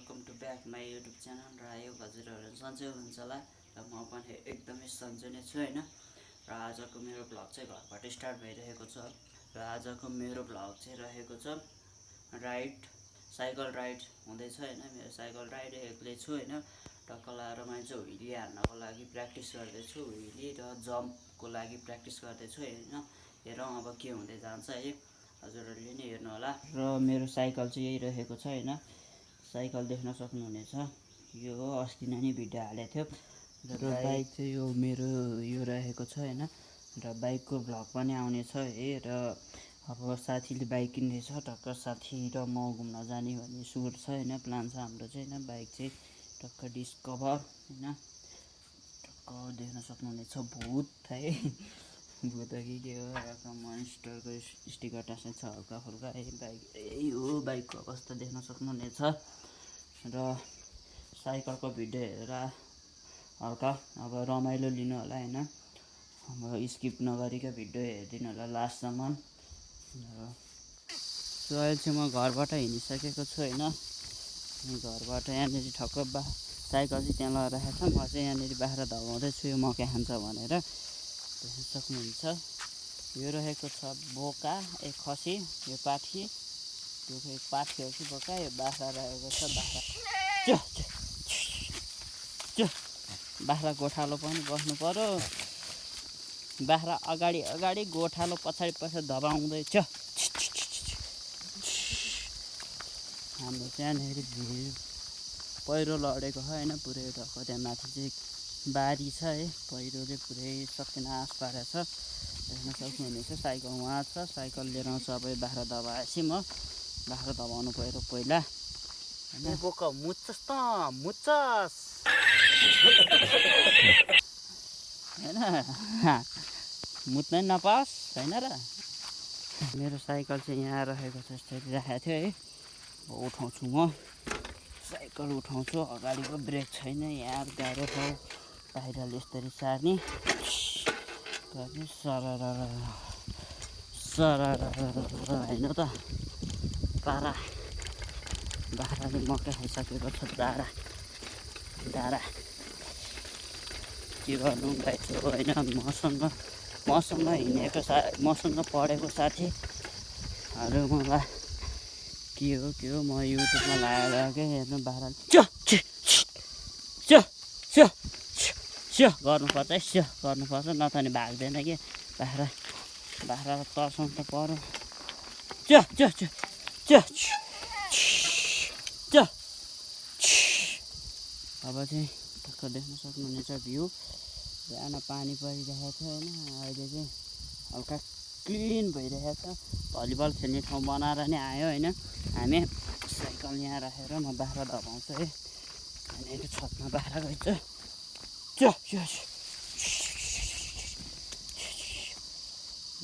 Welcome to back my YouTube channel र आयो हजुरहरू सन्चै हुनुहुन्छ होला र म पनि एकदमै सन्चै नै छु होइन। र आजको मेरो भ्लग चाहिँ घरबाट स्टार्ट भइरहेको छ र आजको मेरो भ्लग चाहिँ रहेको छ साइकल राइड हुँदैछ होइन। मेरो साइकल राइडिरहेको छु होइन। टक्क लाएर मैले चाहिँ व्हिली हान्नको लागि प्र्याक्टिस गर्दैछु, व्हिली र जम्पको लागि प्र्याक्टिस गर्दैछु होइन। हेरौँ अब के हुँदै जान्छ है, हजुरहरूले नि हेर्नु होला। र मेरो साइकल चाहिँ यही रहेको छ होइन। साइकल देख्न सक्नुहुनेछ, यो हो अस्ति नै भिडियो हालेको थियो र बाइक चाहिँ यो मेरो यो रहेको छ होइन। र बाइकको भ्लग पनि आउनेछ है। र अब साथीले बाइक किन्दैछ, टक्क साथी र म घुम्न जाने भन्ने सुर छ होइन, प्लान छ हाम्रो चाहिँ होइन। बाइक चाहिँ टक्क डिस्कभर होइन, टक्क देख्न सक्नुहुनेछ भूत है भूत कि के हो, रकम मोन्स्टरको स्टिकर टाँस्ने छ हल्का फुल्का है। बाइक यही हो, बाइकको अवस्था देख्न सक्नुहुनेछ। र साइकलको भिडियो हेरेर हल्का अब रमाइलो लिनु होला होइन। अब स्किप नगरिकन भिडियो हेरिदिनु होला लास्टसम्म। सो अहिले चाहिँ म घरबाट हिँडिसकेको छु होइन। घरबाट यहाँनिर ठक्क साइकल चाहिँ त्यहाँ लगाइरहेको छ, म चाहिँ यहाँनिर बाख्रा धपाउँदैछु यो मकै खान्छ भनेर, देख्न सक्नुहुन्छ। यो रहेको छ बोका, एक खसी, यो पाठी, त्यो पाठी हो कि बोका, यो बाख्रा रहेको छ। बाख्रा गोठालो पनि बस्नु पर्यो, बाख्रा अगाडि अगाडि गोठालो पछाडि पछाडि धपाउँदैछ। हाम्रो त्यहाँनिर भिड पहिरो लडेको छ होइन, पुरै ढक्क त्यहाँ माथि चाहिँ बारी छ है, पहिरोले पुरै सत्यनाश पारेको छ, देख्न सक्नुहुनेछ। साइकल उहाँ छ, साइकल लिएर आउँछु अब बाख्रा दबाएपछि म बाख्रा दबाउनु पहिरो पहिला होइन। बोका मुच्छस् त मुच्छस् होइन, मुत्नै नपाओस् होइन र। मेरो साइकल चाहिँ यहाँ रहेको छ, यस्तरी राखेको थियो है। उठाउँछु म साइकल, उठाउँछु, अगाडिको ब्रेक छैन यार, गाह्रो छ बाहिरले यस्तरी सार्ने होइन त। बाख्राले मकै खाइसकेको छ, दारा के गर्नु भाइ होइन। मसँग हिँडेको मसँग पढेको साथीहरू मलाई के हो म युट्युबमा लगाएर के हेर्नु, बाख्राले गर्नुपर्छ है, गर्नुपर्छ नत्र नि भाग्दैन कि बाख्रा तर्साउनु त पर्यो। अब चाहिँ टक्क देख्न सक्नुहुनेछ भ्यू, बिहान पानी परिरहेको थियो होइन, अहिले चाहिँ हल्का क्लिन भइरहेको छ। भलिबल खेल्ने ठाउँ बनाएर नै आयो होइन। हामी साइकल यहाँ राखेर म बाख्रा धपाउँछु है, यहाँनिर छतमा बाख्रा गइन्छ।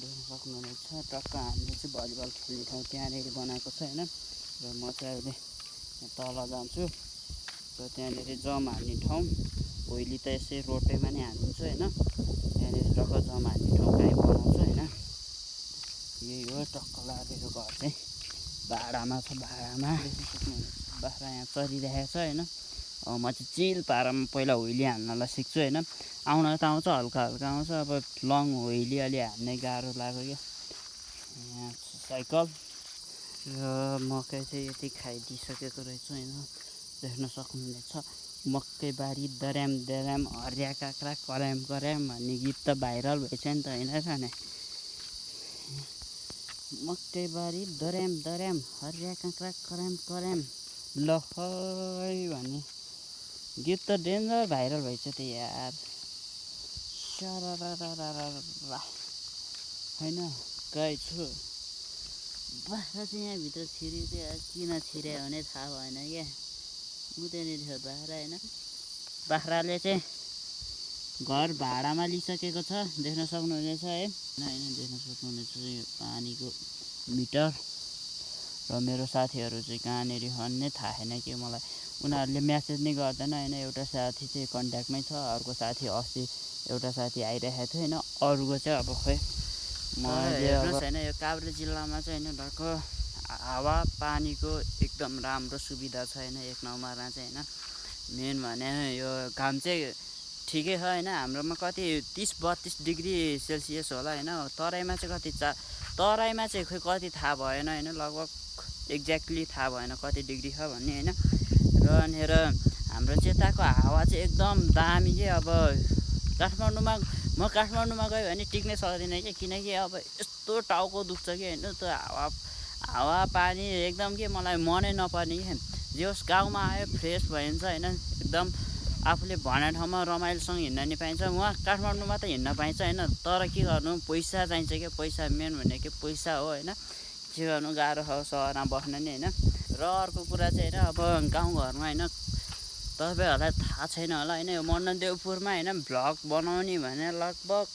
देख्न सक्नुहुनेछ टक्क हामीले चाहिँ भलिबल खेल्ने ठाउँ त्यहाँनिर बनाएको छ होइन। र म चाहिँ अहिले तल जान्छु, र त्यहाँनिर जम हान्ने ठाउँ, पहिले त यसै रोटेमा नै हानिदिन्छु होइन। त्यहाँनिर टक्क जम हान्ने ठाउँ कहीँ बनाउँछु होइन। यही हो, टक्क लागेको घर चाहिँ भाडामा छ, भाडामा देख्न सक्नुहुनेछ। बाख्रा यहाँ चरिरहेको छ होइन। म चाहिँ चिल पारामा पहिला व्हिली हान्नलाई सिक्छु होइन। आउन त आउँछ, हल्का आउँछ, अब लङ व्हिली अलि हान्ने गाह्रो लाग्यो क्या। यहाँ साइकल र मकै चाहिँ यति खाइदिइसकेको रहेछ होइन, देख्न सक्नुहुनेछ। मकै बारी दर्याम हरिया काँक्रा कराम भन्ने गीत त भाइरल भएछ नि त होइन र नि। मकै बारी दर्याम हरिया काँक्रा कराम लहै भन्ने गीत त डेन्जर भाइरल भएछ त यार। होइन गए छु, बाख्रा चाहिँ यहाँभित्र छिरिदियो, किन छिर्यो भने थाहा भएन क्या। उतैनिर थियो बाख्रा होइन। बाख्राले चाहिँ घर भाडामा लिइसकेको छ, देख्न सक्नुहुनेछ है। होइन देख्न सक्नुहुनेछ यो पानीको मिटर। र मेरो साथीहरू चाहिँ कहाँनिर भन्ने थाहा छैन कि मलाई, उनीहरूले म्यासेज नै गर्दैन होइन। एउटा साथी चाहिँ कन्ट्याक्टमै छ, अर्को साथी अस्ति एउटा साथी आइरहेको थियो होइन। अरूको चाहिँ अब खोइ मैले हेर्नुहोस् होइन, यो काभ्रे जिल्लामा चाहिँ होइन, ढक्क हावा पानीको एकदम राम्रो सुविधा छैन एक नम्बरमा चाहिँ होइन। मेन भने यो घाम चाहिँ ठिकै छ होइन, हाम्रोमा कति 30-32 डिग्री सेल्सियस होला होइन, तराईमा चाहिँ तराईमा चाहिँ खोइ कति थाहा भएन होइन, लगभग एक्ज्याक्टली थाहा भएन कति डिग्री छ भन्ने होइन। र यहाँनिर हाम्रो यताको हावा चाहिँ एकदम दामी के। अब म काठमाडौँमा गयो भने टिक्नै सक्दिनँ कि, किनकि अब यस्तो टाउको दुख्छ कि होइन, त्यो हावा पानी एकदम के मलाई मनै नपर्ने कि। जे होस् गाउँमा आयो फ्रेस भइन्छ होइन, एकदम आफूले भनेको ठाउँमा रमाइलोसँग हिँड्न नि पाइन्छ। उहाँ काठमाडौँमा त हिँड्न पाइन्छ होइन, तर के गर्नु, पैसा चाहिन्छ क्या। पैसा मेन भनेको पैसा हो होइन, के गर्नु गाह्रो छ सहरमा बस्न नि होइन। र अर्को कुरा चाहिँ होइन, अब गाउँघरमा होइन तपाईँहरूलाई थाहा छैन होला होइन, यो मण्डनदेवपुरमा होइन भ्लग बनाउने भने लगभग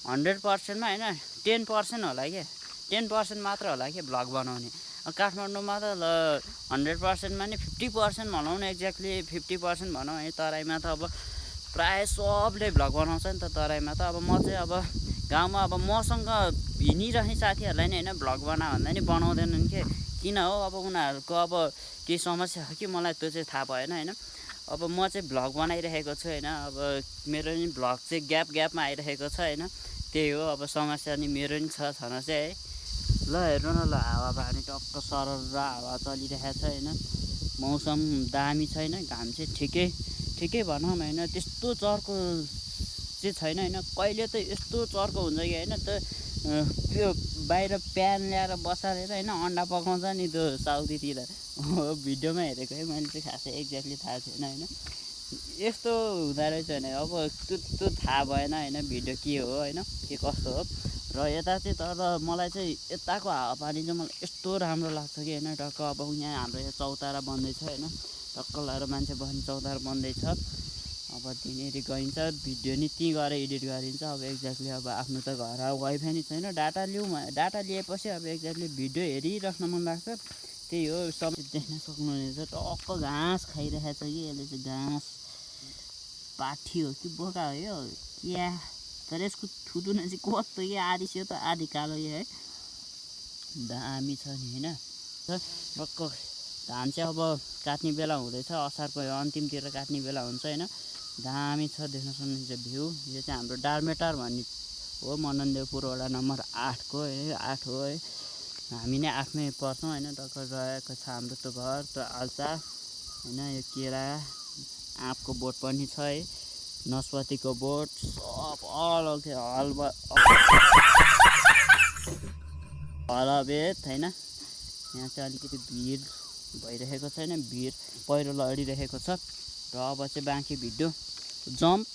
100%मा होइन 10% होला कि, 10% मात्र होला कि भ्लग बनाउने। काठमाडौँमा त 100%मा नि 50% भनौँ न, एक्ज्याक्टली 50% भनौँ है। तराईमा त अब प्रायः सबले भ्लग बनाउँछ नि त तराईमा त। अब म चाहिँ अब गाउँमा अब मसँग हिँडिरहने साथीहरूलाई नि होइन भ्लग बना भन्दा नि बनाउँदैनन् के, किन हो अब उनीहरूको अब केही समस्या हो कि मलाई त्यो चाहिँ थाहा भएन होइन। अब म चाहिँ भ्लग बनाइरहेको छु होइन, अब मेरो नि भ्लग चाहिँ ग्यापमा आइरहेको छ होइन, त्यही हो अब समस्या नि मेरो नि छ छन चाहिँ है। ल हेर्नु न, ल हावा पानी टक्क सरर र हावा चलिरहेको छ होइन, मौसम दामी छैन, घाम चाहिँ ठिकै भनौँ होइन, त्यस्तो चर्को चाहिँ छैन होइन। कहिले त यस्तो चर्को हुन्छ कि होइन, त्यो बाहिर प्यान ल्याएर बसालेर होइन अन्डा पकाउँछ नि त्यो साउदीतिर, भिडियोमा हेरेको है मैले चाहिँ, खासै एक्ज्याक्टली थाहा छैन होइन। यस्तो हुँदो रहेछ भने अब त्यो थाहा भएन होइन, भिडियो के हो होइन, के कस्तो हो। र यता चाहिँ तर मलाई चाहिँ यताको हावापानी चाहिँ मलाई यस्तो राम्रो लाग्छ कि होइन, टक्क अब यहाँ हाम्रो यहाँ चौतारा बन्दैछ होइन, टक्क लगाएर मान्छे बस्ने चौतारा बन्दैछ। अब त्यहीँनिर गइन्छ, भिडियो नि त्यहीँ गएर एडिट गरिन्छ। अब एक्ज्याक्टली अब आफ्नो त घर वाइफाई नि छैन, डाटा लिएपछि अब एक्ज्याक्टली भिडियो हेरिराख्न मन लाग्छ, त्यही हो। देख्न सक्नुहुनेछ टक्क घाँस खाइरहेको छ कि यसले चाहिँ, घाँस पाठी हो कि बोका हो यो क्या, तर यसको थुतुना चाहिँ कस्तो कि आधी सेतो त आधी कालो है, दामी छ नि होइन। टक्क धान चाहिँ अब काट्ने बेला हुँदैछ, असारको अन्तिमतिर काट्ने बेला हुन्छ होइन, दामी छ देख्न सक्नुहुन्छ भ्यू। यो चाहिँ हाम्रो डारमेटार भन्ने हो, मण्डनदेवपुर वडा नम्बर 8 है, 8 हो है, हामी नै 8मै पर्छौँ होइन। टक्क रहेको छ हाम्रो त्यो घर, त्यो आल्चा होइन, यो केरा आँपको बोट पनि छ है, नस्पतिको बोट सब अलग हलबेत होइन। यहाँ चाहिँ अलिकति भिड भइरहेको छैन, भिड पहिरो लडिरहेको छ। र अब चाहिँ बाँकी भिडियो जम्प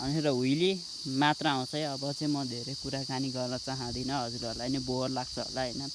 अनि र हुइली मात्र आउँछ है। अब चाहिँ म धेरै कुराकानी गर्न चाहदिनँ, हजुरहरूलाई नै बोर लाग्छ होला होइन।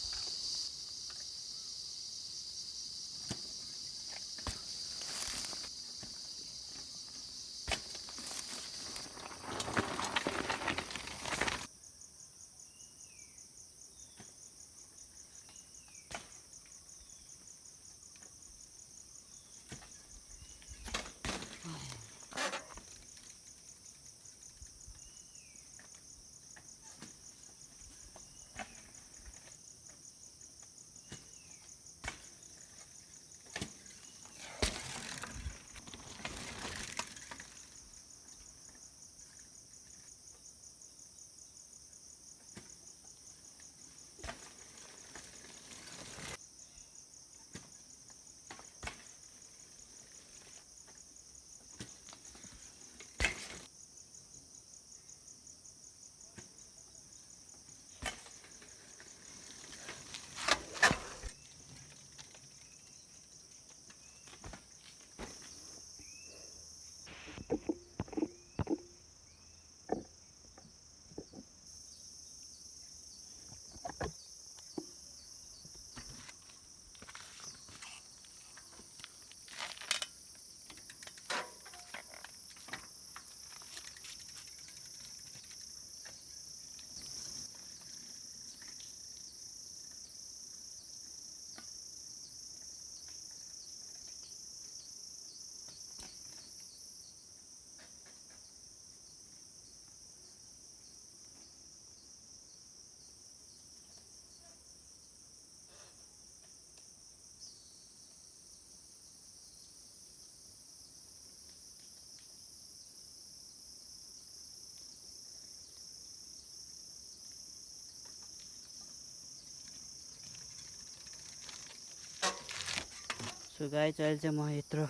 सो गाइस अहिले चाहिँ म यत्रो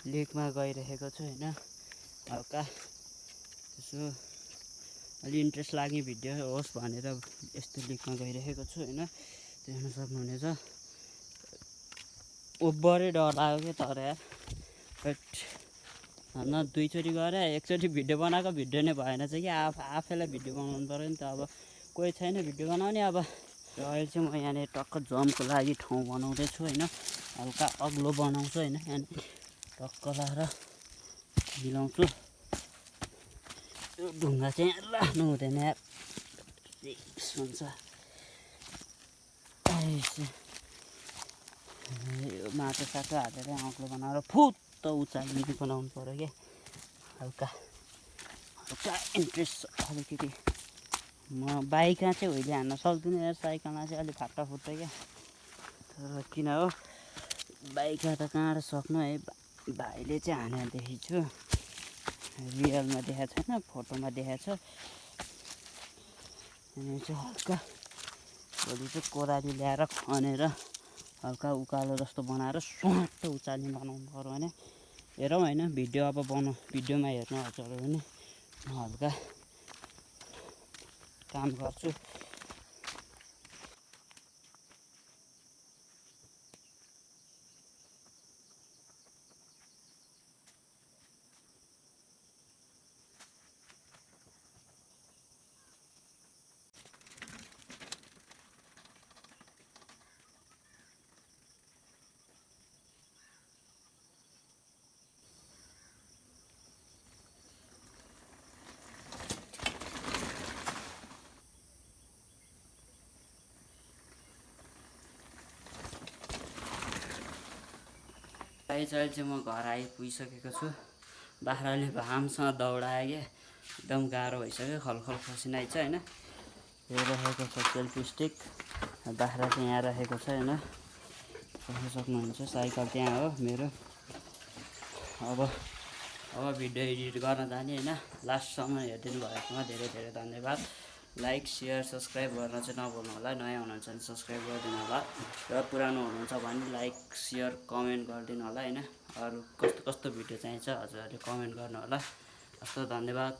लेकमा गइरहेको छु होइन, हल्का यसो अलि इन्ट्रेस्ट लाग्ने भिडियो होस् भनेर यस्तो लेकमा गइरहेको छु होइन। देख्न सक्नुहुनेछ ओभरै डर लाग्यो क्या तर यार, बट न दुईचोटि गएर एकचोटि भिडियो बनाएको भिडियो नै भएन चाहिँ कि आफैलाई भिडियो बनाउनु पऱ्यो नि त। अब कोही छैन भिडियो बनाउने। अब र अहिले चाहिँ म यहाँनिर टक्क जम्पको लागि ठाउँ बनाउँदैछु होइन, हल्का अग्लो बनाउँछु होइन। यहाँनिर टक्क लाएर मिलाउँछु। यो ढुङ्गा चाहिँ राख्नु हुँदैन यार, रिक्स हुन्छ। यो माटो साटो हालेर अग्लो बनाएर फुत्त उचाल्ने बनाउनु पऱ्यो क्या। हल्का हल्का इन्ट्रेस्ट अलिकति। म बाइकमा चाहिँ उहिले हान्न सक्दिनँ यार, साइकलमा चाहिँ अलिक फाटाफुट्छ क्या। तर किन हो, बाइकमा त कहाँ सक्नु है। भाइले चाहिँ हानेर देखेको छु, रियलमा देखाएको छैन, फोटोमा देखाएको छ। अनि चाहिँ हल्का भोलि चाहिँ कोदाली ल्याएर खनेर हल्का उकालो जस्तो बनाएर स्वाट उचाल्ने बनाउनु पऱ्यो भने हेरौँ होइन। भिडियो अब भिडियोमा हेर्नु हजुर भने म हल्का काम गर्छु। अहिले चाहिँ म घर आइपुगिसकेको छु। बाख्राले घामसँग दौडायो क्या, एकदम गाह्रो भइसक्यो, खलखल पसिना आइछ होइन। यो रहेको छ सेल्फी स्टिक, बाख्रा चाहिँ यहाँ रहेको छ होइन, देख्न सक्नुहुन्छ। साइकल त्यहाँ हो मेरो। अब भिडियो एडिट गर्न जाने होइन। लास्टसम्म हेरिदिनु भएकोमा धेरै धेरै धन्यवाद। लाइक सेयर सब्सक्राइब गर्न चाहिँ नभुल्नु होला। नयाँ हुनुहुन्छ भने सब्सक्राइब गरिदिनु होला, र पुरानो हुनुहुन्छ भने लाइक सेयर कमेन्ट गरिदिनु होला होइन। अरू कस्तो कस्तो भिडियो चाहिन्छ हजुरहरूले कमेन्ट गर्नु होला। हस् त, धन्यवाद।